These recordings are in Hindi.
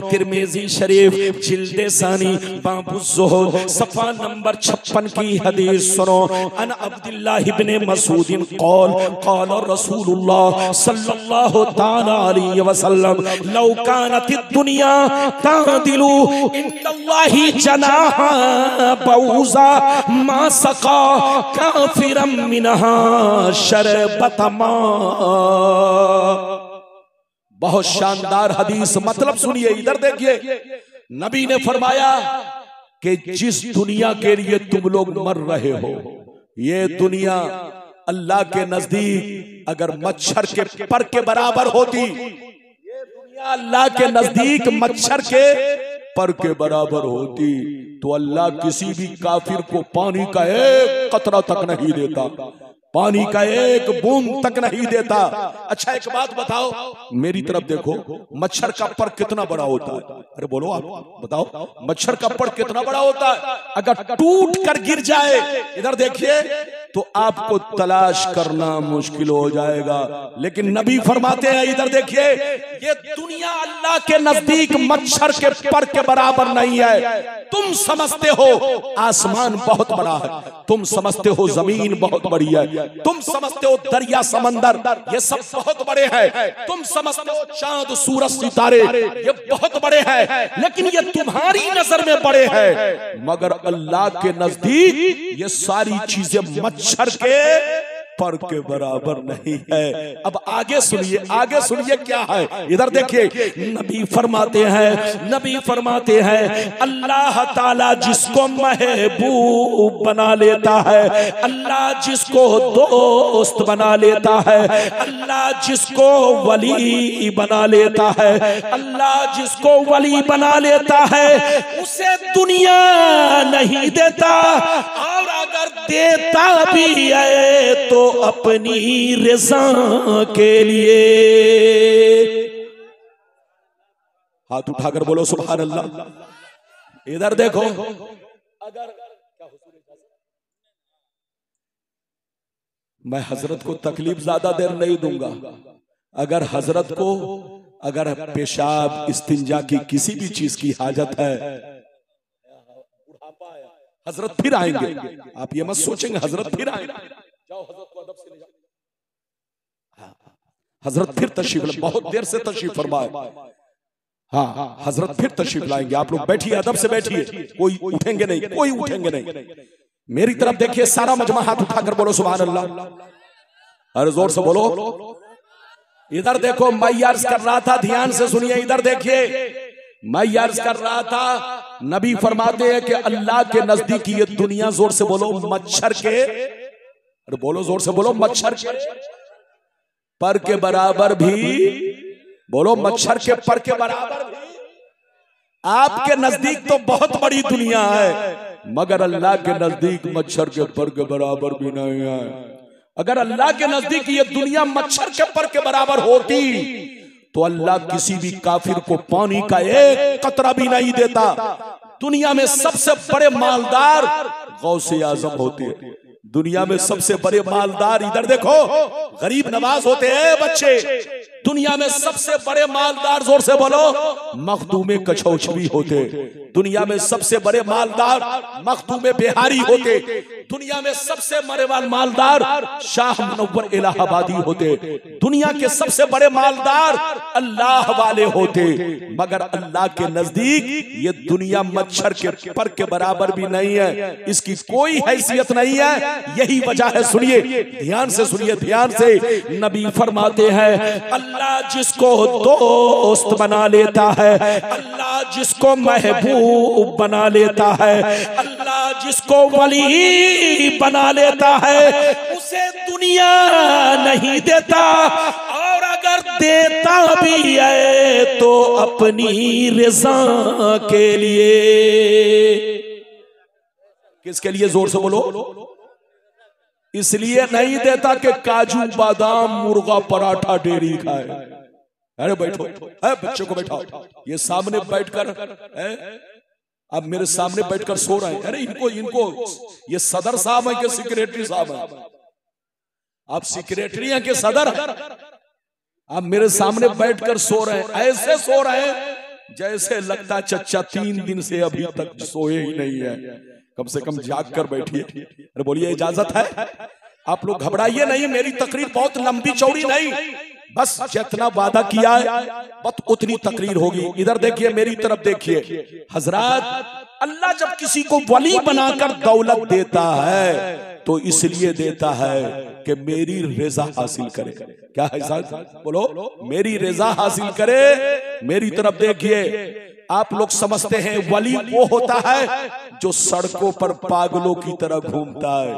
तिरमिज़ी शरीफ जिल्दे सानी बाबु ज़ुहद सफ़ा नंबर 56 की हदीस सुनो। अन अब्दुल्लाह इब्न मसूद क़ाल क़ाल रसूलुल्लाह सल्लल्लाहु तआला अलैहि वसल्लम लौ कानतिद दुनिया तादिलु इंदल्लाहि जनाहा बऊज़ा मा सक़ा काफ़िरम मिनहा शरबत मा। बहुत शानदार हदीस, मतलब सुनिए, इधर देखिए। नबी ने फरमाया कि जिस दुनिया के लिए तुम लोग मर रहे हो, ये दुनिया अल्लाह के नजदीक अगर मच्छर के पर के बराबर होती, ये दुनिया अल्लाह के नजदीक मच्छर के पर के बराबर होती, तो अल्लाह किसी भी काफिर को पानी का एक कतरा तक नहीं देता, पानी का एक बूंद तक नहीं देता। अच्छा एक बात बताओ, मेरी तरफ देखो, मच्छर का पर कितना बड़ा होता है? अरे बोलो आप बताओ, मच्छर का पर कितना बड़ा होता है? अगर टूट कर गिर जाए, इधर देखिए, तो आपको तलाश करना मुश्किल हो जाएगा। लेकिन नबी फरमाते हैं, इधर देखिए, ये दुनिया अल्लाह के नजदीक मच्छर के पर के बराबर नहीं है। तुम समझते हो आसमान बहुत बड़ा है, तुम समझते हो जमीन बहुत बड़ी है, तुम समझते हो दरिया समंदर ये सब बहुत बड़े हैं, तुम समझते हो चांद सूरज सितारे ये बहुत बड़े हैं, लेकिन ये तुम्हारी नजर में बड़े हैं, मगर अल्लाह के नजदीक ये सारी चीजें मच्छर के पर के बराबर नहीं है। अब आगे सुनिए, आगे सुनिए क्या है, इधर देखिए। नबी फरमाते हैं अल्लाह ताला जिसको महबूब बना लेता है, अल्लाह जिसको दोस्त बना लेता है, अल्लाह जिसको वली बना लेता है, अल्लाह जिसको वली बना लेता है, उसे दुनिया नहीं देता, और अगर देता भी है तो अपनी रज़ा के लिए। हाथ उठाकर बोलो सुभान अल्लाह। इधर देखो, अगर मैं हजरत को तकलीफ ज्यादा देर नहीं दूंगा, अगर हजरत को अगर पेशाब इस्तिंजा की किसी भी चीज की हाजत है, हजरत फिर आएंगे, आप ये मत सोचेंगे हजरत फिर आएंगे, जाओ हजरत को अदब से ले जाओ। हजरत फिर तशरीफ, बहुत देर से तशरीफ फरमाए, हाँ हजरत फिर तशरीफ लाएंगे। आप लोग बैठिए, अदब से बैठिए, कोई उठेंगे नहीं, कोई उठेंगे नहीं। मेरी तरफ देखिए, सारा मजमा हाथ उठाकर बोलो सुभान अल्लाह, अरे जोर से बोलो। इधर देखो, मैं अर्ज कर रहा था, ध्यान से सुनिए, इधर देखिए, मैं अर्ज कर रहा था, नबी फरमाते हैं कि अल्लाह के नजदीक ये दुनिया, जोर से बोलो, मच्छर के, अरे बोलो जोर से बोलो, मच्छर के पर के बराबर भी, बोलो मच्छर के पर के बराबर भी। आपके नजदीक तो बहुत बड़ी दुनिया है, मगर अल्लाह के नजदीक मच्छर के पर के बराबर भी नहीं है। अगर अल्लाह के नजदीक ये दुनिया मच्छर के पर के बराबर होती, तो अल्लाह किसी भी काफिर को पानी का एक कतरा भी नहीं देता। दुनिया में सबसे बड़े मालदार गौसे आजम होते हैं, दुनिया में सबसे बड़े मालदार, इधर देखो, गरीब नवाज होते हैं बच्चे। दुनिया में सबसे बड़े मालदार, जोर से बोलो, मखदूमे कछौछवी होते। दुनिया में सबसे बड़े मालदार मखदूमे बिहारी होते। दुनिया में सबसे बड़े मालदार शाह मुनव्वर इलाहाबादी होते। दुनिया के सबसे बड़े मालदार अल्लाह वाले होते, मगर अल्लाह के नजदीक ये दुनिया मच्छर के पर के बराबर भी नहीं है, इसकी कोई हैसियत नहीं है। यही वजह है, सुनिए, ध्यान से सुनिए, ध्यान से। नबी फरमाते हैं अल्लाह जिसको दोस्त बना लेता है, अल्लाह जिसको महबूब बना लेता है, अल्लाह जिसको वली बना लेता है, उसे दुनिया नहीं देता, और अगर देता भी है तो अपनी रज़ा के लिए। किसके लिए? जोर से बोलो। इसलिए नहीं देता कि काजू बादाम मुर्गा पराठा डेरी खाए। अरे बैठो, बच्चों को बैठाओ, ये सामने बैठकर, अब मेरे सामने बैठकर सो रहे हैं। अरे इनको ये सदर साहब है कि सेक्रेटरी साहब है? आप सेक्रेटरी हैं कि सदर? आप मेरे सामने बैठकर सो रहे हैं, ऐसे सो रहे हैं जैसे लगता चच्चा 3 दिन से अभी तक सोए ही नहीं है, कम से कम जाग कर बैठिए। अरे बोलिए इजाजत है? आप लोग घबराइए नहीं, मेरी तकरीर बहुत लंबी चौड़ी नहीं, बस जितना वादा किया है बस उतनी तकरीर होगी। इधर देखिए, मेरी तरफ देखिए। हजरत, अल्लाह जब किसी को वली बनाकर दौलत देता है तो इसलिए देता है कि मेरी रजा हासिल करे। क्या है साहब? बोलो, मेरी रजा हासिल करे। मेरी तरफ देखिए, आप लोग समझते हैं वली वो होता है जो सड़कों पर पागलों की तरह घूमता है,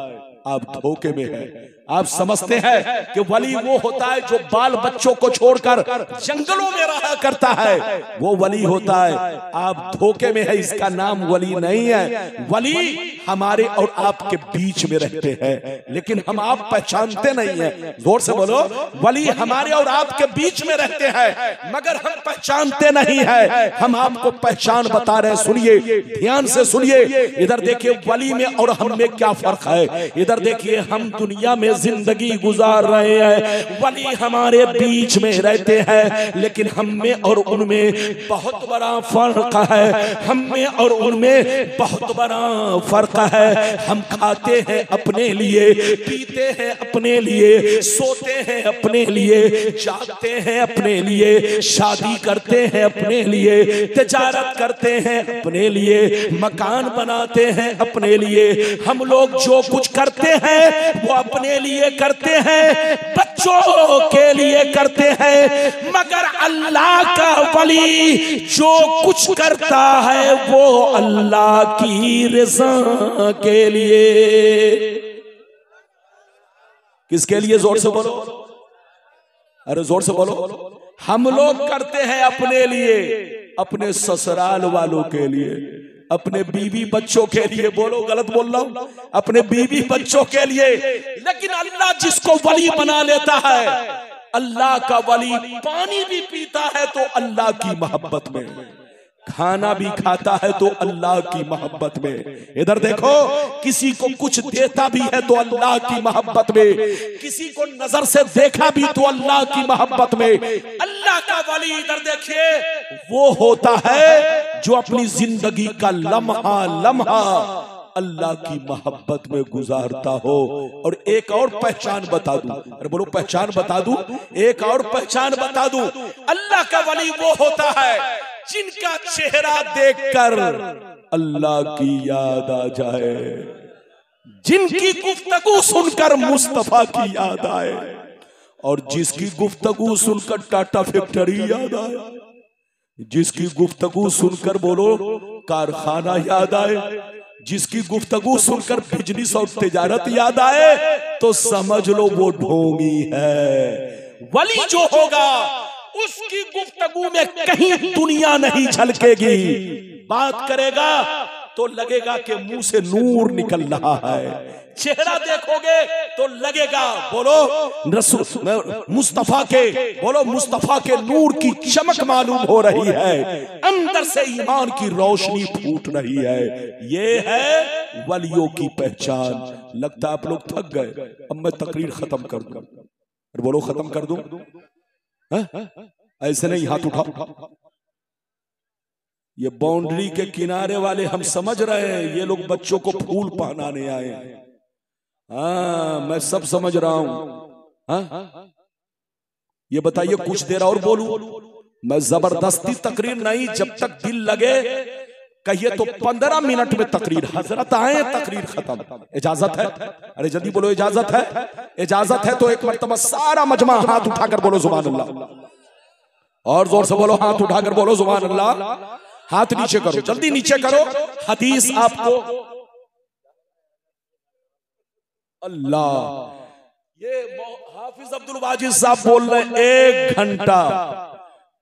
आप धोखे में हैं। आप समझते हैं कि वली वो होता है जो बाल बच्चों को छोड़कर जंगलों में रहा करता है, वो वली होता है। आप धोखे में है, इसका नाम वली नहीं है। वली हमारे और आपके बीच में रहते हैं, लेकिन हम आप पहचानते नहीं हैं। जोर से बोलो, वली हमारे और आपके बीच में रहते हैं मगर हम पहचानते नहीं है। हम आपको पहचान बता रहे हैं, सुनिए, ध्यान से सुनिए। इधर देखिए, वली में और हम में क्या फर्क है। इधर देखिए, हम दुनिया में जिंदगी गुजार रहे हैं, वली हमारे बीच में रहते हैं, लेकिन हम में और उनमें बहुत बड़ा फर्क है। हम में और उनमें बहुत बड़ा फर्क है। हम खाते हैं अपने लिए, पीते हैं अपने लिए, सोते हैं अपने लिए, जागते हैं अपने लिए, शादी करते हैं अपने लिए, तिजारत करते हैं अपने लिए, मकान बनाते हैं अपने लिए। हम लोग जो कुछ करते हैं वो अपने लिए करते हैं, बच्चों के लिए करते हैं, मगर अल्लाह का वली जो कुछ करता है वो अल्लाह की रज़ा के लिए। किसके लिए? जोर से बोलो, अरे जोर से बोलो। हम लोग करते हैं अपने लिए, अपने ससुराल वालों के लिए, अपने बीवी बच्चों के लिए। बोलो, गलत बोल रहा हूं? अपने बीवी बच्चों के लिए। लेकिन अल्लाह जिसको वली बना लेता है, अल्लाह का वली पानी भी पीता है तो अल्लाह की मोहब्बत में, खाना भी खाता है तो अल्लाह की मोहब्बत में। इधर देखो, किसी को कुछ देता भी है तो अल्लाह की मोहब्बत में, किसी को नजर से देखा भी तो अल्लाह की मोहब्बत में। अल्लाह का वली, इधर देखिए, वो होता है जो अपनी जिंदगी का लम्हा लम्हा अल्लाह की मोहब्बत में गुजारता हो। और एक और पहचान बता दूं, अरे बोलो, पहचान बता दूं, एक और पहचान बता दूं। अल्लाह का वली वो होता है जिनका चेहरा देखकर अल्लाह की याद आ जाए, जिनकी गुफ्तगू सुनकर मुस्तफा की याद आए, और जिसकी गुफ्तगू सुनकर टाटा फैक्ट्री याद आए, जिसकी गुफ्तगू सुनकर बोलो कारखाना याद आए, जिसकी गुफ्तगू सुनकर बिजनेस और तिजारत याद आए, तो समझ लो वो ढोंगी है। वली जो होगा उसकी गुफ्तगू में कहीं दुनिया नहीं झलकेगी। बात करेगा तो लगेगा कि मुंह से नूर निकल रहा है, चेहरा देखोगे तो लगेगा, बोलो मुस्तफा के, बोलो मुस्तफा के नूर की चमक मालूम हो रही है, अंदर से ईमान की रोशनी फूट रही है। ये है वलियों की पहचान। लगता है आप लोग थक गए, अब मैं तकरीर खत्म कर दूं। बोलो, खत्म कर दूं? ऐसे नहीं, हाथ उठाओ। ये बाउंड्री के किनारे वाले हम समझ रहे हैं, ये लोग बच्चों को फूल पहनाने आए हैं। हाँ, मैं सब समझ रहा हूं। हाँ, ये बताइए, कुछ देर और बोलूं? मैं जबरदस्ती तकरीर नहीं, जब तक दिल लगे कहिए तो 15 मिनट में तकरीर। हजरत आए, तकरीर खत्म। इजाजत है? अरे जल्दी बोलो, इजाजत है? इजाजत है तो एक मर्तबा सारा मजमा हाथ उठाकर बोलो सुभान अल्लाह, और जोर से बोलो, हाथ उठाकर बोलो सुभान अल्लाह। हाथ नीचे करो, जल्दी नीचे करो। हदीस आपको, अल्लाह, ये हाफिज अब्दुल वाजिद साहब बोल रहे हैं 1 घंटा,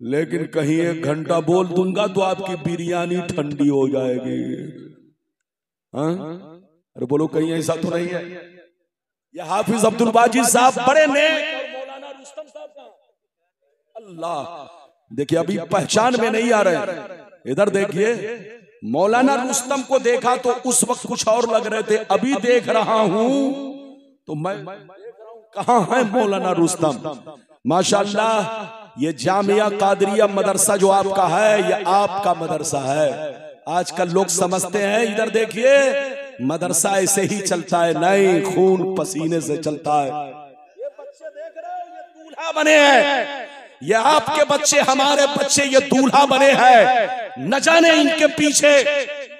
लेकिन कहीं 1 घंटा बोल दूंगा तो आपकी बिरयानी ठंडी हो जाएगी। हाँ? अरे बोलो, कहीं ऐसा तो नहीं है? ये हाफिज अब्दुल वाजिद साहब बड़े नेक, और मौलाना रुस्तम साहब का, अल्लाह। देखिए, अभी पहचान में नहीं आ रहे। इधर देखिए, मौलाना रुस्तम को देखा तो उस वक्त कुछ और लग रहे थे, अभी देख रहा हूं तो मैं कहां है मौलाना रुस्तम? माशाअल्लाह, ये जामिया कादरिया मदरसा जो आपका है, ये आपका मदरसा है। आजकल लोग समझते हैं, इधर देखिए, मदरसा ऐसे ही चलता है, नहीं, खून पसीने से चलता है। ये बच्चे देख रहे हैं, ये दूल्हा बने हैं, ये आपके बच्चे, हमारे बच्चे, ये दूल्हा बने हैं। न जाने इनके पीछे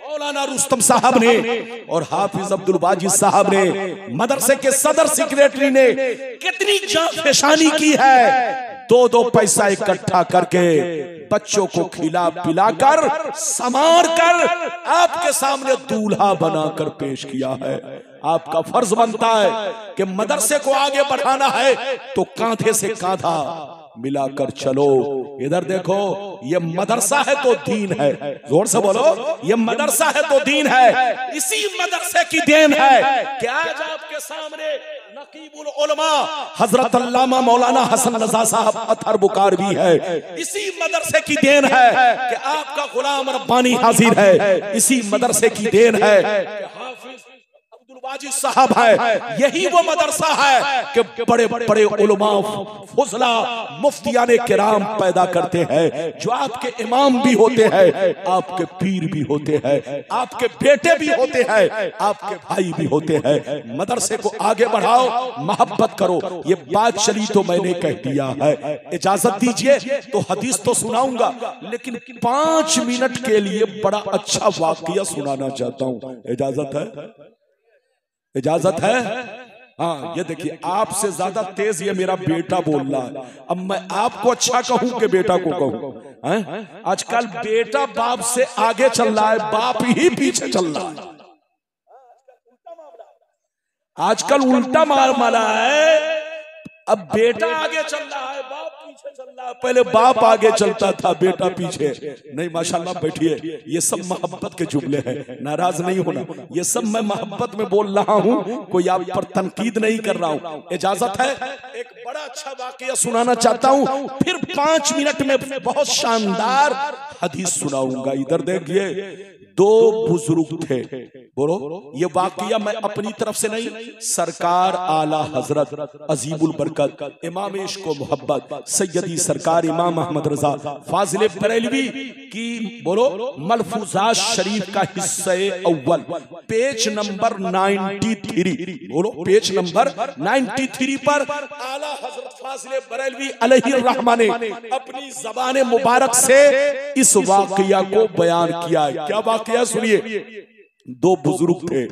मौलाना रुस्तम साहब ने और हाफिज अब्दुल बाजिद साहब ने, मदरसे के सदर सेक्रेटरी ने कितनी जाफेशानी की है। 2-2 पैसा इकट्ठा करके बच्चों को खिला पिलाकर संवार कर आपके सामने दूल्हा बनाकर पेश किया है। आपका फर्ज बनता है कि मदरसे को आगे बढ़ाना है तो कांधे से कांधा मिलाकर चलो। इधर देखो, ये मदरसा है तो दीन है, जोर से बोलो, ये मदरसा है तो दीन है। इसी मदरसे की देन है कि आज आपके सामने नकीबुल उलमा हजरत अल्लामा मौलाना हसन रजा साहब अतहर बुकार भी है। इसी मदरसे की देन है कि आपका गुलाम रब्बानी हाजिर है। इसी मदरसे की देन है कि हाफिज अब्दुल बाजिद साहब है। यही वो मदरसा है कि बड़े बड़े उलमा फुजला मुफ्तियाने किराम पैदा करते हैं, जो आपके इमाम भी होते हैं, आपके पीर भी होते हैं, आपके बेटे भी होते हैं, आपके भाई भी होते हैं। मदरसे को आगे बढ़ाओ, मोहब्बत करो। ये बात चली तो मैंने कह दिया है। इजाजत दीजिए तो हदीस तो सुनाऊंगा, लेकिन 5 मिनट के लिए बड़ा अच्छा वाकया सुनाना चाहता हूं। इजाजत है? इजाजत है? हाँ, ये देखिए, आपसे ज्यादा तेज ये मेरा बेटा बोल रहा है। अब मैं आपको अच्छा कहूं कि बेटा को कहूं? आजकल बेटा बाप से आगे चल रहा है, बाप ही पीछे चल रहा है। आजकल उल्टा मारा है। अब बेटा आगे चल रहा है, बाप पीछे चल रहा है। पहले बाप आगे चलता था, बेटा पीछे। नहीं, माशाल्लाह, बैठिए। ये सब मोहब्बत के जुमले हैं, नाराज नहीं होना। ये सब मैं मोहब्बत में बोल रहा हूँ, कोई आप पर तनकीद नहीं कर रहा हूँ। इजाजत है? एक बड़ा अच्छा वाकया सुनाना चाहता हूँ, फिर 5 मिनट में बहुत शानदार हदीस सुनाऊंगा। इधर देखिए, 2 बुजुर्ग थे। बोलो, ये वाकया मैं अपनी तरफ से नहीं, सरकार आला हजरत अजीबुल बरकत इमाम इश्क व मोहब्बत सैयदी सरकार इमाम अहमद रजा फाजिल बरेलवी की, बोलो, मलफूजात शरीफ का हिस्सा अव्वल, पेज नंबर 93। बोलो, पेज नंबर 93 पर आला हजरत फाजिल बरेलवी अलैहि रहमा ने अपनी ज़बान मुबारक से इस वाकया को बयान किया है। क्या वाकया? सुनिए। 2 बुजुर्ग थे,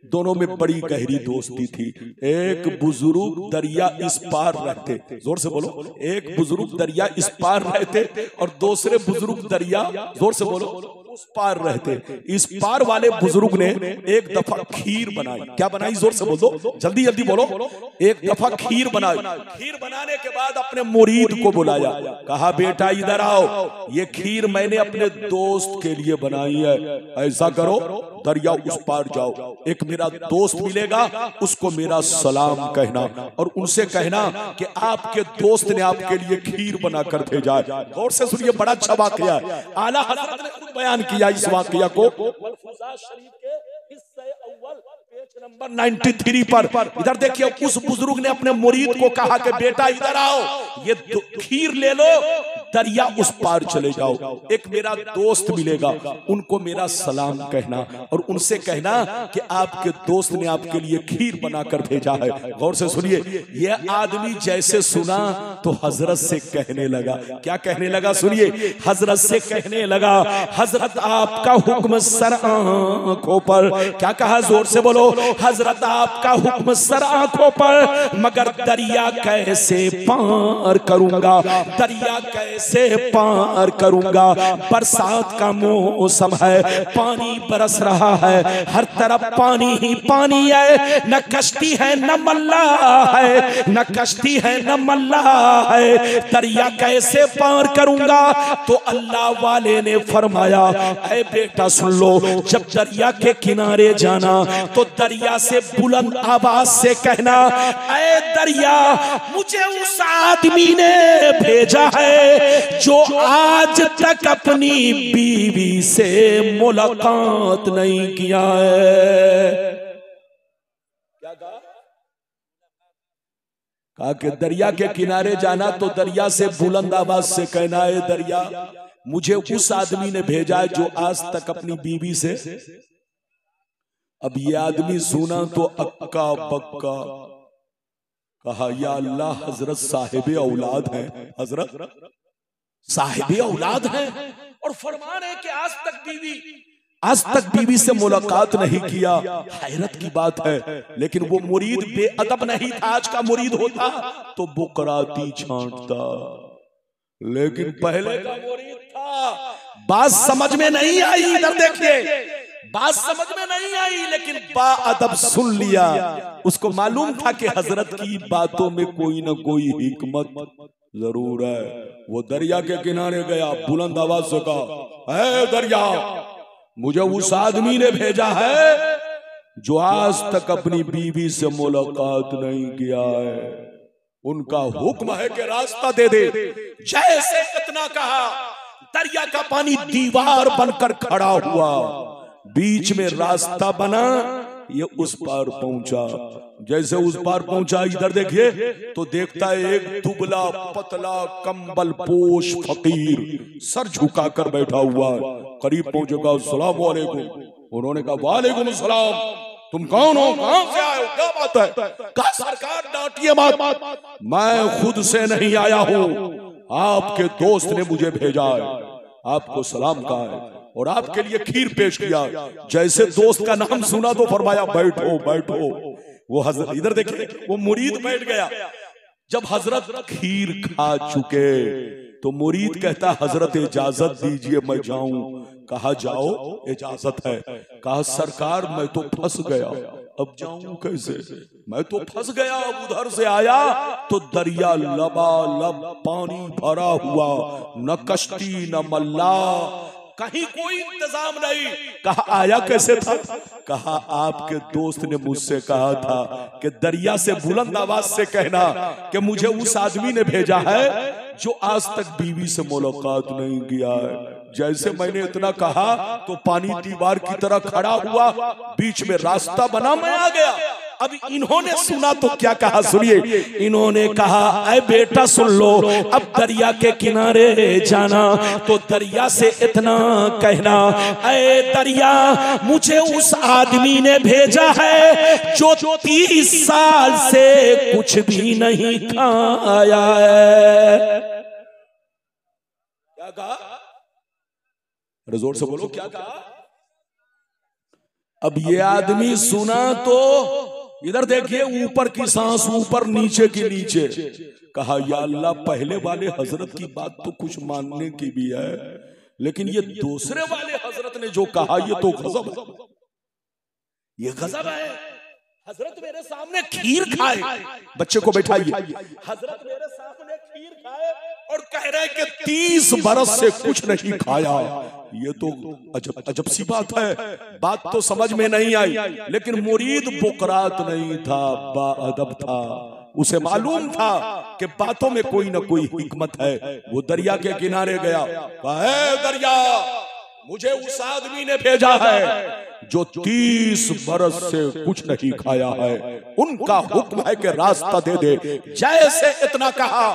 दोनों में बड़ी गहरी दोस्ती थी। एक बुजुर्ग दरिया इस पार रहते, जोर से बोलो, एक बुजुर्ग दरिया इस पार रहते और दूसरे बुजुर्ग दरिया, जोर से बोलो, उस पार रहते। इस पार वाले बुजुर्ग ने एक दफा खीर बनाई। क्या बनाई? जोर से बोल दो, जल्दी जल्दी बोलो। एक दफा खीर बनाई। खीर बनाने के बाद अपने मुरीद को बुलाया, कहा, बेटा इधर आओ, ये खीर मैंने अपने दोस्त के लिए बनाई है। ऐसा करो, दरिया उस पार जाओ, एक मेरा दोस्त मिलेगा, उसको मेरा सलाम कहना और उनसे कहना कि आपके दोस्त ने आपके लिए खीर बनाकर भेजा है। गौर से सुनिए, बड़ा अच्छा वाकया है। आला हज़रत ने खुद बयान किया इस वाकया को मलफूजात शरीफ के हिस्से अव्वल, पेज नंबर 93 पर। इधर देखिए, उस बुजुर्ग ने अपने मुरीद को कहा कि बेटा इधर आओ, ये खीर ले लो, दरिया उस पार चले जाओ, एक मेरा दोस्त मिलेगा, उनको मेरा सलाम कहना और उनसे कहना कि आपके दोस्त ने आपके लिए खीर बनाकर भेजा है। गौर से सुनिए, यह आदमी जैसे सुना तो हजरत से कहने लगा। क्या कहने लगा? सुनिए, हजरत से कहने लगा, हजरत आपका हुक्म सर आंखों पर। क्या कहा? जोर से बोलो, हजरत आपका हुक्म सर आंखों पर, मगर दरिया कैसे पार करूंगा, दरिया कैसे पार करूंगा। बरसात का मौसम है, पानी बरस रहा है, हर तरफ पानी ही पानी है, न कश्ती है न मल्ला है, न कश्ती है न मल्ला है, दरिया कैसे पार करूंगा। तो अल्लाह वाले ने फरमाया, ऐ बेटा सुन लो, जब दरिया के किनारे जाना तो दरिया से बुलंद आवाज से कहना, ऐ दरिया, मुझे उस आदमी ने भेजा है जो आज तक अपनी बीवी से मुलाकात नहीं किया है। क्या कहा? कहा कि दरिया के किनारे जाना तो दरिया से बुलंद आवाज से कहना है, दरिया मुझे उस आदमी ने भेजा है जो आज तक अपनी बीवी से। अब ये आदमी सुना तो अक्का बक्का, कहा या अल्लाह, हजरत साहिब औलाद है, हजरत साहिब औलाद है और फरमान है कि आज तक बीवी से मुलाकात नहीं किया। हैरत की बात है, लेकिन वो मुरीद बेअदब नहीं था। आज का मुरीद होता तो बुकराती छांटता, लेकिन पहले का मुरीद था। बात समझ में नहीं आई, इधर देखिए, बात समझ में नहीं आई, लेकिन बाअदब सुन लिया। उसको मालूम था कि हजरत की बातों में कोई ना कोई हिकमत जरूर है। वो दरिया के किनारे गया, बुलंद आवाज से कहा, है दरिया, मुझे उस आदमी ने भेजा है जो आज तक अपनी बीवी से मुलाकात नहीं किया है। उनका हुक्म है कि रास्ता दे दे। जैसे इतना कहा, दरिया का पानी दीवार बनकर खड़ा हुआ, बीच में रास्ता बना, ये उस पार पहुंचा। जैसे उस पार पहुंचा, इधर देखिए तो देखता है एक दुबला पतला कंबल पोश फकीर सर झुकाकर बैठा हुआ। करीब पहुंचेगा, अस्सलाम वालेकुम। उन्होंने कहा वालेकुम सलाम, तुम कौन हो, कहां से आए हो, क्या बात है? कहा सरकार डांटिए मत, मैं खुद से नहीं आया हूं, आपके दोस्त ने मुझे भेजा है, आपको सलाम कहा है और आपके लिए खीर पेश किया। जैसे दोस्त का नाम सुना तो फरमाया बैठो बैठो। वो हजरत, इधर देखिए, वो मुरीद बैठ गया। जब हजरत खीर खा चुके तो मुरीद कहता, हजरत इजाजत दीजिए मैं जाऊं। कहा जाओ, इजाजत है। कहा सरकार मैं तो फंस गया, अब जाऊं कैसे, मैं तो फंस गया। उधर से आया तो दरिया लबालब पानी भरा हुआ, न कश्ती न मल्ला, कहीं कोई इंतजाम नहीं। कहा आया कैसे था? कहा आपके दोस्त ने मुझसे कहा था कि दरिया से बुलंद आवाज से कहना कि मुझे उस आदमी ने भेजा है जो आज तक बीवी से मुलाकात नहीं किया है। जैसे मैंने इतना कहा तो पानी दीवार की तरह खड़ा हुआ, बीच में रास्ता बना, मैं आ गया। अब इन्होंने सुना तो क्या कहा, सुनिए। इन्होंने कहा ऐ बेटा सुन लो, अब दरिया के किनारे जाना तो दरिया से इतना कहना, ऐ दरिया मुझे उस आदमी ने भेजा है जो 30 साल से कुछ भी नहीं खाया है। क्या कहा? जोर से बोलो, क्या कहा? अब ये आदमी सुना तो इधर देखिए, ऊपर की सांस ऊपर, नीचे की नीचे। कहा या अल्लाह, पहले वाले हजरत की बात तो कुछ मानने की भी है, लेकिन ये दूसरे वाले हजरत ने जो कहा ये तो गजब है, ये गजब है। हजरत मेरे सामने खीर खाए, बच्चे को बैठाइए, हजरत मेरे सामने खीर खाए और कह रहे कि 30 बरस से कुछ नहीं खाया। ये तो अजब अजब सी बात है। बात तो समझ में नहीं आई, लेकिन मुरीद बुकरात नहीं था, बाअदब था। उसे मालूम था कि बातों में कोई ना कोई हिकमत है। वो दरिया के किनारे गया, कहा दरिया मुझे उस आदमी ने भेजा है जो 30 बरस से कुछ नहीं खाया है, उनका हुक्म है कि रास्ता दे दे। जैसे इतना कहा,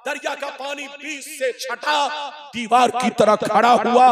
दरिया का पानी बीच से छटा, दीवार की तरह खड़ा हुआ,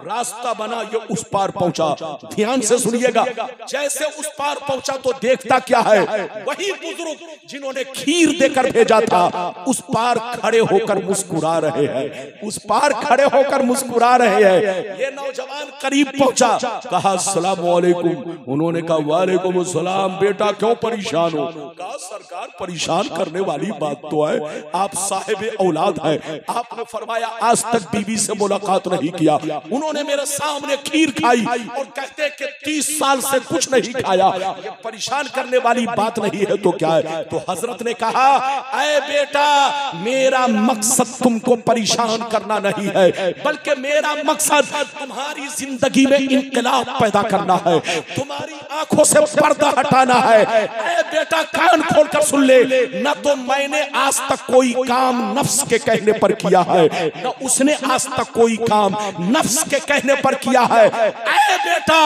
रास्ता बना, ये उस पार पहुंचा। ध्यान से सुनिएगा, जैसे उस पार पहुंचा तो देखता क्या है, वही बुजुर्ग जिन्होंने खीर देकर भेजा था उस पार खड़े होकर मुस्कुरा रहे हैं, उस पार खड़े होकर मुस्कुरा रहे हैं। ये नौजवान करीब पहुंचा, कहा अस्सलाम वालेकुम। उन्होंने कहा वालेकुम अस्सलाम। बेटा क्यों परेशान हो? कहा सरकार परेशान करने वाली बात तो है, आप साहिब औलाद है, आपने फरमाया आज तक बीवी से मुलाकात नहीं किया। उन्होंने मेरे सामने खीर खाई और कहते कि 30 साल से कुछ नहीं खाया। ये परेशान करने वाली बात नहीं है तो क्या है? तो हजरत ने कहा ऐ बेटा, मेरा मकसद तुमको परेशान करना नहीं है, बल्कि मेरा मकसद तुम्हारी जिंदगी में इंकलाब पैदा करना है, तुम्हारी आंखों से पर्दा हटाना है। ऐ बेटा कान खोलकर सुन ले, न तो मैंने आज तक कोई काम नफ्स के कहने पर किया है, न उसने आज तक कोई काम नफ्स के कहने पर किया है। ऐ बेटा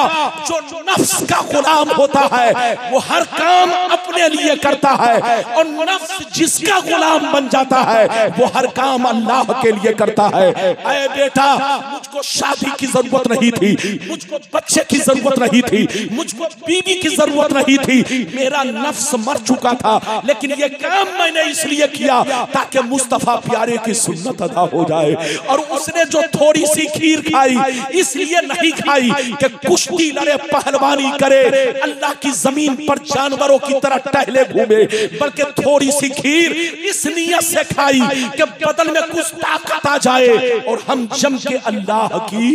जो नफ्स का गुलाम होता है वो हर काम अपने लिए करता है, और नफ्स जिसका गुलाम बन जाता है वो हर काम अल्लाह के लिए करता है। ऐ बेटा मुझको शादी की जरूरत नहीं थी, मुझको बच्चे की जरूरत नहीं थी, मुझको बीवी की जरूरत नहीं थी, मेरा नफ्स मर चुका था, लेकिन ये काम मैंने इसलिए किया ताकि मुस्तफा प्यारे की सुन्नत अदा हो जाए। और उसने जो थोड़ी सी खीर खाई इसलिए नहीं खाई कि कुश्ती लड़े, पहलवानी करे, अल्लाह की जमीन पर जानवरों की तरह टहले घूमे, बल्कि थोड़ी सी खीर इस नियत से खाई कि बदन में कुछ ताकत आ जाए और हम जम के अल्लाह की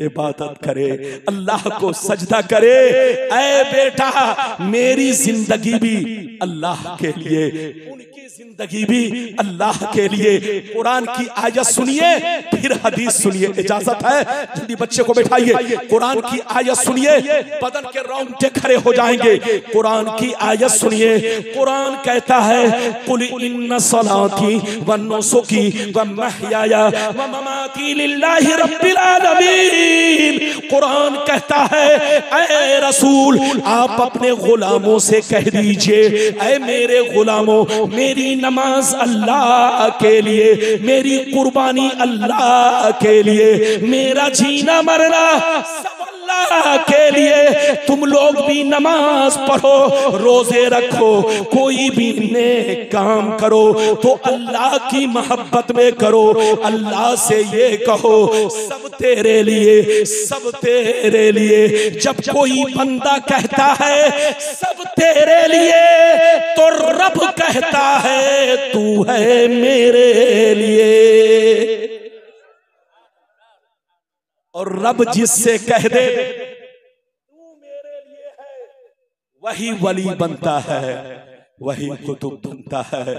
इबादत करे, अल्लाह को सजदा करे। ऐ बेटा मेरी जिंदगी भी अल्लाह के लिए, उनकी जिंदगी भी अल्लाह के लिए। कुरान की आयत सुनिए फिर हदीस सुनिए, इजाजत है? जल्दी बच्चे को बैठाइए, कुरान की आयत सुनिए, बदन के रोंगटे खड़े हो जाएंगे। कुरान की आयत सुनिए, कुरान कहता है कुल इन्ना सलाती व नुसुकी व महयाया व ममाती लिल्लाहि रब्बिल आलमीन। कुरान कहता है ऐ रसूल आप अपने गुलामों से कह दीजिए, ऐ मेरे गुलामों मेरी नमाज अल्लाह के लिए, मेरी कुर्बानी अल्लाह के लिए, मेरा जीना मरना सब अल्लाह के लिए। तुम लोग भी नमाज पढ़ो, रोजे रखो, कोई भी नेक काम करो तो अल्लाह की मोहब्बत में करो। अल्लाह से ये कहो सब तेरे लिए, सब तेरे लिए। जब कोई बंदा कहता है सब तेरे लिए तो रब कहता है तू है मेरे लिए। और रब जिससे कह दे तू मेरे लिए है, वही वली बनता है, वही कुतुब बनता है,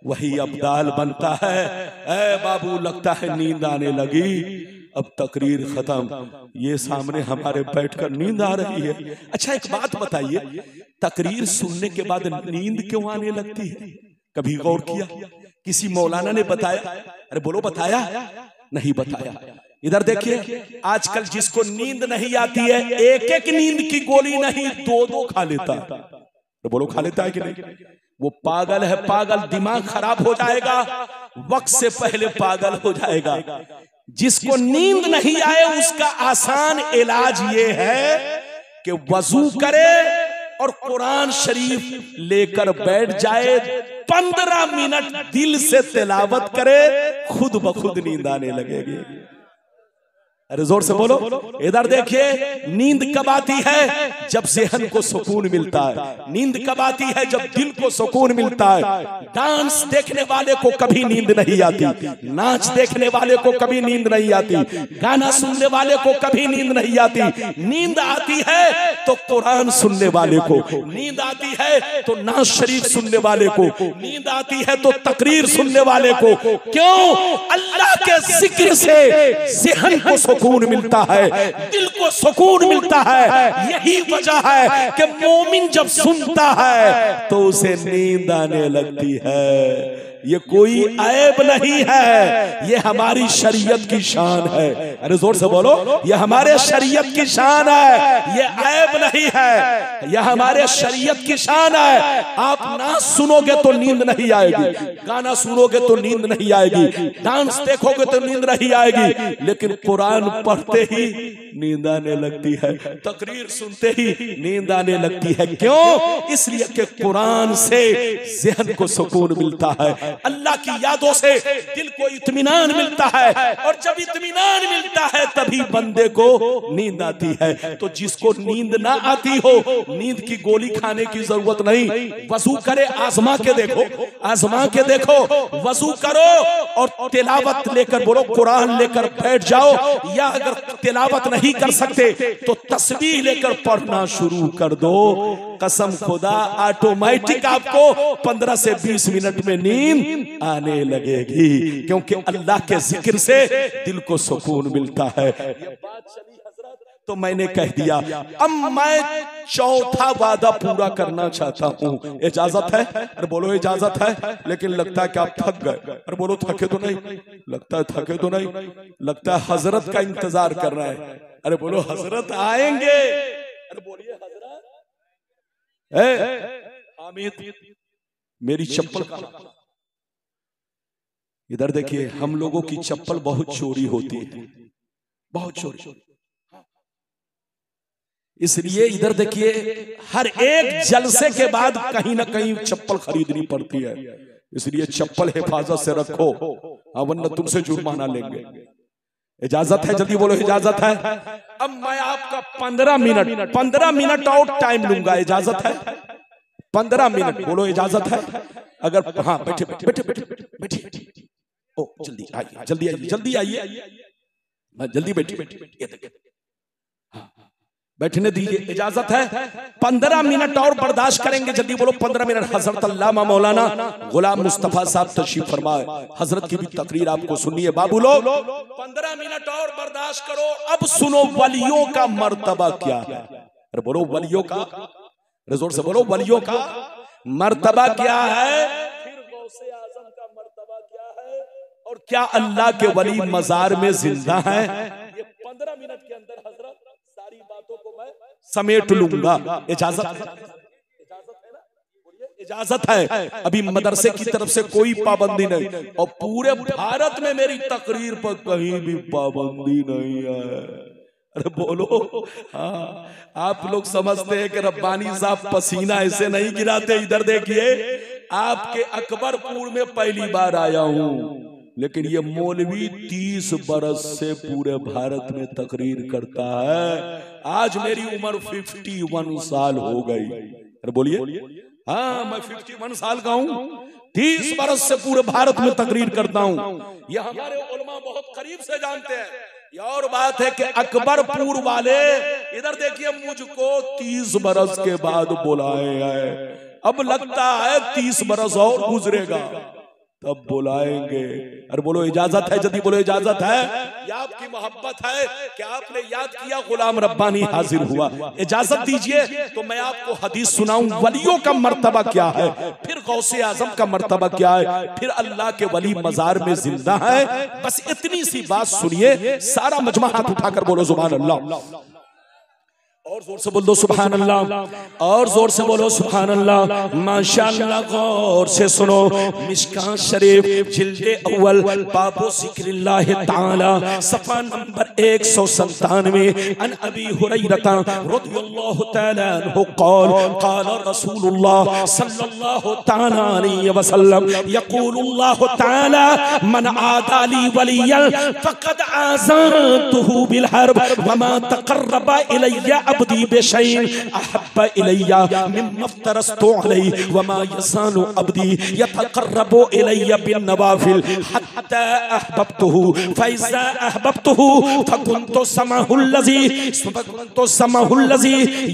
वही अब्दाल बनता है। ऐ बाबू लगता है नींद आने लगी, अब तकरीर खत्म, ये सामने हमारे बैठकर नींद आ रही है। अच्छा एक बात बताइए, तकरीर सुनने के बाद नींद क्यों आने लगती है? कभी गौर किया? किसी मौलाना ने बताया? अरे बोलो बताया? नहीं बताया। इधर देखिए आजकल जिसको नींद नहीं आती है एक एक नींद की गोली नहीं दो दो खा लेता है। तो बोलो खा लेता है कि नहीं? वो पागल है, पागल, दिमाग खराब हो जाएगा, वक्त से पहले पागल हो जाएगा। जिसको नींद नहीं आए उसका आसान इलाज ये है कि वजू करे और कुरान शरीफ लेकर बैठ जाए, 15 मिनट दिल से तिलावत करे, खुद ब खुद नींद आने लगेगी। अरे जोर से बोलो। इधर देखिए नींद कब आती है? जब ज़हन को सुकून मिलता है। नींद कब आती है? जब दिल को सुकून मिलता है। डांस देखने वाले को कभी नींद नहीं आती, नाच देखने वाले को कभी नींद नहीं आती, गाना सुनने वाले को कभी नींद नहीं आती। नींद आती है तो कुरान सुनने वाले को, नींद आती है तो नाच शरीफ सुनने वाले को, नींद आती है तो तकरीर सुनने वाले को। क्यों? अल्लाह के जिक्र से ज़हन को सुकून मिलता है, दिल को सुकून मिलता है। यही वजह है कि मोमिन जब सुनता है तो उसे नींद आने लगती है। ये कोई ऐब नहीं है, ये हमारी शरीयत की शान है। अरे जोर से बोलो, ये हमारे शरीयत की शान है, ये ऐब नहीं है, ये हमारे शरीयत की शान है। आप नाच सुनोगे तो नींद नहीं आएगी, गाना सुनोगे तो नींद नहीं आएगी, डांस देखोगे तो नींद नहीं आएगी, लेकिन कुरान पढ़ते ही नींद आने लगती है, तकरीर सुनते ही नींद आने लगती है। क्यों? इसलिए कि कुरान से ज़हन को सुकून मिलता है, अल्लाह की यादों से दिल को इत्मीनान मिलता है, और जब इत्मीनान मिलता है तभी बंदे को नींद आती है। तो जिसको नींद ना आती हो, नींद की गोली खाने की जरूरत नहीं, वजू करे, आजमा के देखो, आजमा के देखो, वजू करो और तिलावत लेकर बोलो, कुरान लेकर बैठ जाओ, या अगर तिलावत नहीं कर सकते तो तस्बीह लेकर पढ़ना शुरू कर दो। कसम खुदा ऑटोमेटिक आपको 15 से 20 मिनट में नींद आने लगेगी, क्योंकि अल्लाह के जिक्र से दिल को सुकून मिलता है। ये बात चली हजरत तो मैंने कह दिया अब मैं चौथा वादा पूरा करना चाहता हूँ, इजाजत है? अरे बोलो इजाजत है, लेकिन लगता है कि आप थक गए। अरे बोलो थके तो नहीं? लगता है थके तो नहीं, लगता है हजरत का इंतजार कर रहा है। अरे बोलो हजरत आएंगे। अरे बोलिए हजरत। हामिद मेरी चप्पल कहाँ? इधर देखिए, हम लोगों की चप्पल बहुत चोरी होती है, बहुत चोरी। इसलिए इधर देखिए, हर एक जलसे के बाद कहीं ना कहीं चप्पल खरीदनी पड़ती है। इसलिए चप्पल हिफाजत से रखो, वरना तुमसे जुर्माना लेंगे। इजाजत है? जल्दी बोलो इजाजत है। अब मैं आपका 15 मिनट और टाइम लूंगा। इजाजत है? 15 मिनट बोलो इजाजत है? अगर हाँ बैठे बैठे बैठे बैठे। ओ जल्दी आइए, जल्दी आइए, जल्दी आइए, जल्दी बैठिए। बैठने दीजिए। इजाजत है? 15 मिनट और बर्दाश्त करेंगे। जल्दी बोलो 15 मिनट। हजरत अल्लामा मौलाना गुलाम मुस्तफा साहब तशरीफ फरमाए। हजरत की भी तकरीर आपको सुननी है। बाबू लोग 15 मिनट और बर्दाश्त करो। अब सुनो वलियों का मर्तबा क्या है। अरे बोलो वलियों का, जोर से बोलो वलियों का मर्तबा क्या है, फिर गौसे आजम का मर्तबा क्या है, और क्या अल्लाह के वली मजार में जिंदा है। ये 15 मिनट के अंदर हजरत सारी बातों को मैं समेट लूंगा। इजाजत है? इजाजत है ना? बोलिए इजाजत है। अभी मदरसे की तरफ से कोई पाबंदी नहीं, और पूरे भारत में मेरी तकरीर पर कहीं भी पाबंदी नहीं है। अरे बोलो हाँ। आप लोग समझते हैं कि रब्बानी साहब पसीना ऐसे नहीं गिराते। इधर देखिए, आपके अकबरपुर में पहली बार आया हूं, लेकिन ये मौलवी 30 बरस से पूरे भारत में तकरीर करता है। आज मेरी उम्र 51 साल हो गई। अरे बोलिए हाँ, मैं 51 साल का हूँ, 30 बरस से पूरे भारत में तकरीर करता हूँ। ये हमारे उलमा बहुत करीब से जानते हैं। ये और बात है कि अकबरपुर वाले इधर देखिए, मुझको 30 बरस के बाद बुलाए हैं। अब लगता है 30 बरस और गुजरेगा तब बुलाएंगे। अरे बोलो इजाजत है? जल्दी बोलो इजाजत है? या आपकी मोहब्बत है कि आपने याद किया गुलाम रब्बानी हाजिर हुआ। इजाजत दीजिए तो मैं आपको हदीस सुनाऊं, वलियों का मर्तबा क्या है, फिर गौसे आजम का मर्तबा क्या है, फिर अल्लाह के वली मजार में जिंदा है। बस इतनी सी बात सुनिए। सारा मजमा हाथ उठाकर बोलो सुभान अल्लाह, और जोर से बोल दो सुभान अल्लाह, और जोर से बोलो सुभान अल्लाह। माशाअल्लाह, गौर से सुनो। मिशकात शरीफ जिल्दे अव्वल बाबो जिक्रिल्लाह ताला सफा नंबर 197। अन अबी हुरैरा रज़ियल्लाहु ताला अन्हु क़ाल क़ाल रसूलुल्लाह सल्लल्लाहु ताला अलैहि वसल्लम यक़ूलुल्लाहु ताला मन आदा ली वलियन फ़क़द आज़नतुहु बिल हर्ब वमा तक़र्रबा इलैया अब्दी बेशैइन अहब्बा इलैया मिम्मा अफ्तरस्तु अलैहि वमा यज़ालु अब्दी यतक़र्रबु इलैया बिन नवाफिल हत्ता अहबब्तुहु फ़इज़ा अहबब्तुहु फ़कुन्तु समअहु लज़ी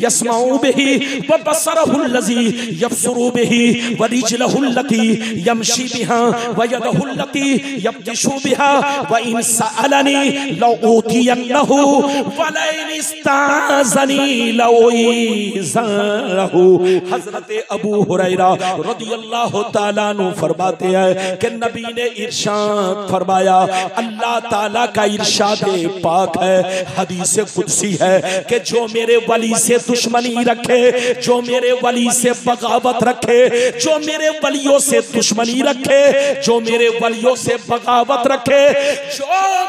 यस्मउ बिही व बसरहु लज़ी यबसरु बिही व रिजलहु लती यमशी बिहा व यदहु लती यब्तिशु बिहा व इन सअलनी लऊतियन्नहु व लइन इस्ताज़नी हज़रत अबू हुरैरा रज़ियल्लाहु ताला अन्हु फरमाते हैं कि नबी ने इरशाद फरमाया, अल्लाह ताला का इरशाद पाक है, हदीस कुदसी है कि जो मेरे वली से दुश्मनी रखे, जो मेरे वली से बगावत रखे, जो मेरे वलियों से दुश्मनी रखे, जो मेरे वलियों से बगावत रखे, जो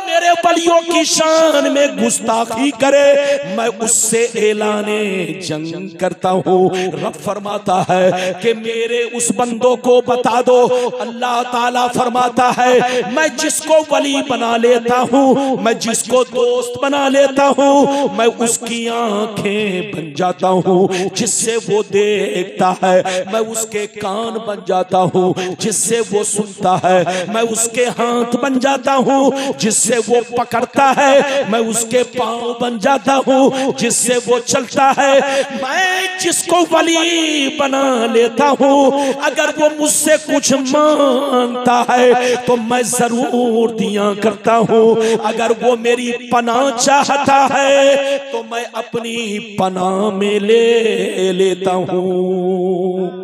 मेरे वलियों की शान में गुस्ताखी करे, मैं उससे ऐलाने जंग करता हूँ। रब फरमाता है कि मेरे उस बंदों को बता दो। अल्लाह ताला फरमाता है मैं जिसको वली बना लेता हूँ, मैं जिसको दोस्त बना लेता हूँ, मैं उसकी आंखें बन जाता हूँ जिससे वो देखता है, मैं उसके कान बन जाता हूँ जिससे वो सुनता है, मैं उसके हाथ बन जाता हूँ जिससे वो पकड़ता है, मैं उसके पाँव बन जाता हूँ जिससे वो चलता है। मैं जिसको वली बना लेता हूँ, अगर वो मुझसे कुछ मांगता है तो मैं जरूर दिया करता हूँ। अगर वो मेरी पनाह चाहता है तो मैं अपनी पनाह में ले लेता हूँ।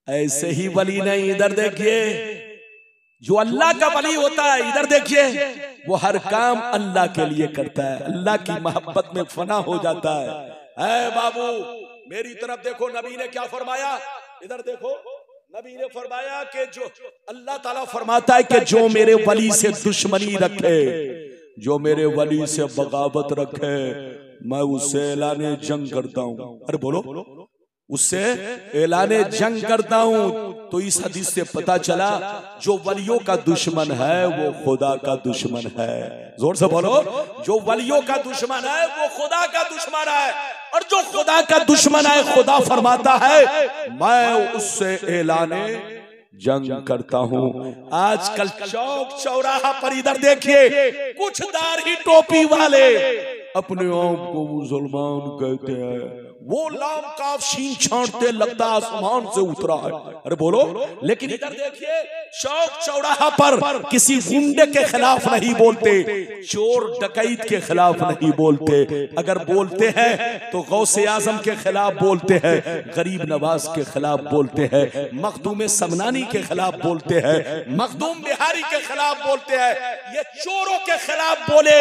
ऐसे ही वली नहीं, इधर देखिए, जो अल्लाह का वली होता है, इधर देखिए, वो हर काम अल्लाह के लिए करता है, अल्लाह की मोहब्बत में फना हो जाता है। ऐ बाबू मेरी तरफ देखो, नबी ने क्या फरमाया, इधर देखो, नबी ने फरमाया कि जो अल्लाह ताला फरमाता है कि जो मेरे वली से दुश्मनी रखे, जो मेरे वली से बगावत रखे, मैं उससे ऐलाने जंग करता हूँ। अरे बोलो, उससे ऐलाने जंग करता हूं। तो इस हदीस से पता चला जो वलियों का दुश्मन है वो खुदा का दुश्मन है। जोर से बोलो, जो वलियों का दुश्मन है वो खुदा का दुश्मन है। और जो खुदा का दुश्मन है, खुदा फरमाता है मैं उससे ऐलाने जंग करता हूं। आजकल चौक चौराहा पर इधर देखिए, कुछ दाढ़ी टोपी वाले अपने आप को मुसलमान कहते हैं, वो लाम काफ शीन छांटते लगता आसमान से उतरा है। अरे बोलो, लेकिन इधर देखिए, चौक चौराहा पर किसी गुंडे के खिलाफ नहीं बोलते, चोर डकैत के खिलाफ नहीं बोलते। अगर बोलते हैं तो गौसे आजम के खिलाफ बोलते हैं, गरीब नवाज के खिलाफ बोलते हैं, मखदूम समनानी के खिलाफ बोलते हैं, मखदूम बिहारी के खिलाफ बोलते हैं। ये चोरों के खिलाफ बोले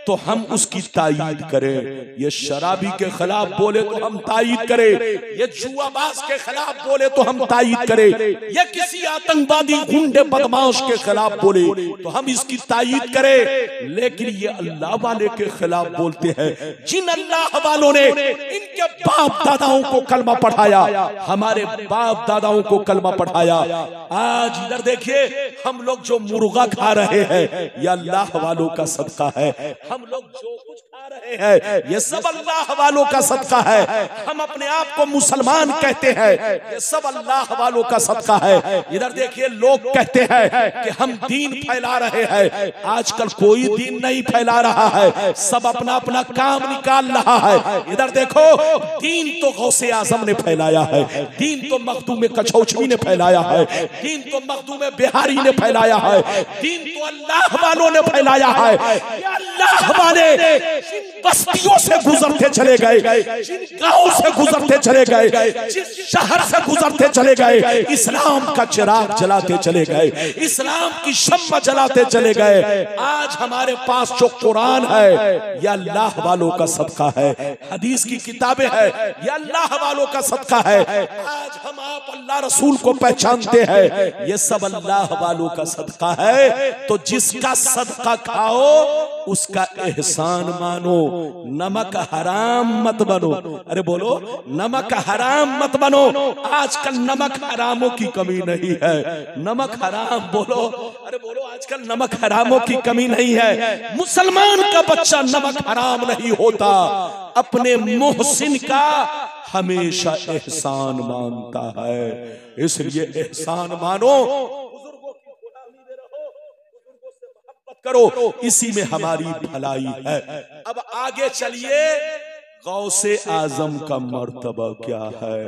तो हम उसकी तायीद करें, ये शराबी के खिलाफ बोले तो हम तायीद करें, ये जुआबाज के खिलाफ बोले तो हम तायीद करें, ये किसी आतंकवादी गुंडे बदमाश के खिलाफ बोले तो हम इसकी तायीद करें। लेकिन ये अल्लाह वाले के खिलाफ बोलते हैं, जिन अल्लाह वालों ने इनके बाप दादाओं को कलमा पढ़ाया, हमारे बाप दादाओं को कलमा पढ़ाया। आज इधर देखिए, हम लोग जो मुर्गा खा रहे हैं ये अल्लाह वालों का सदका है। हम लोग जो कुछ खा रहे हैं ये सब अल्लाह वालों का सदका है। हम अपने आप को मुसलमान कहते हैं, ये सब अल्लाह वालों का सदका है। इधर देखिए, लोग कहते हैं कि हम दीन फैला रहे हैं। आजकल कोई दीन नहीं फैला रहा है, सब अपना अपना काम निकाल रहा है। इधर देखो, दीन तो गौसे आजम ने फैलाया है, दीन तो मखदूम कछौछवी ने फैलाया है, दीन तो मखदूम बिहारी ने फैलाया है, दीन तो अल्लाह वालों ने फैलाया है। अल्लाह वाले जिन बस्तियों से गुजरते चले गए, जिन गांवों से गुजरते चले गए, जिस शहर से गुजरते चले गए, इस्लाम का चिराग जलाते चले गए, इस्लाम की शम्मा जलाते चले गए। आज हमारे पास जो कुरान है ये अल्लाह वालों का सदका है, हदीस की किताबें हैं ये अल्लाह वालों का सदका है। आज हम आप अल्लाह रसूल को पहचानते हैं, ये सब अल्लाह वालों का सदका है। तो जिसका सदका खाओ उसका एहसान मानो, नमक हराम मत बनो। अरे बोलो, नमक हराम मत बनो। आजकल नमक हरामों की कमी नहीं है, नमक हराम बोलो। अरे बोलो, आजकल नमक हरामों की कमी नहीं है। मुसलमान का बच्चा नमक हराम नहीं होता, अपने मोहसिन का हमेशा एहसान मानता है। इसलिए एहसान मानो, करो, इसी में हमारी भलाई है। अब आगे चलिए, गौसे आजम का मर्तबा क्या है।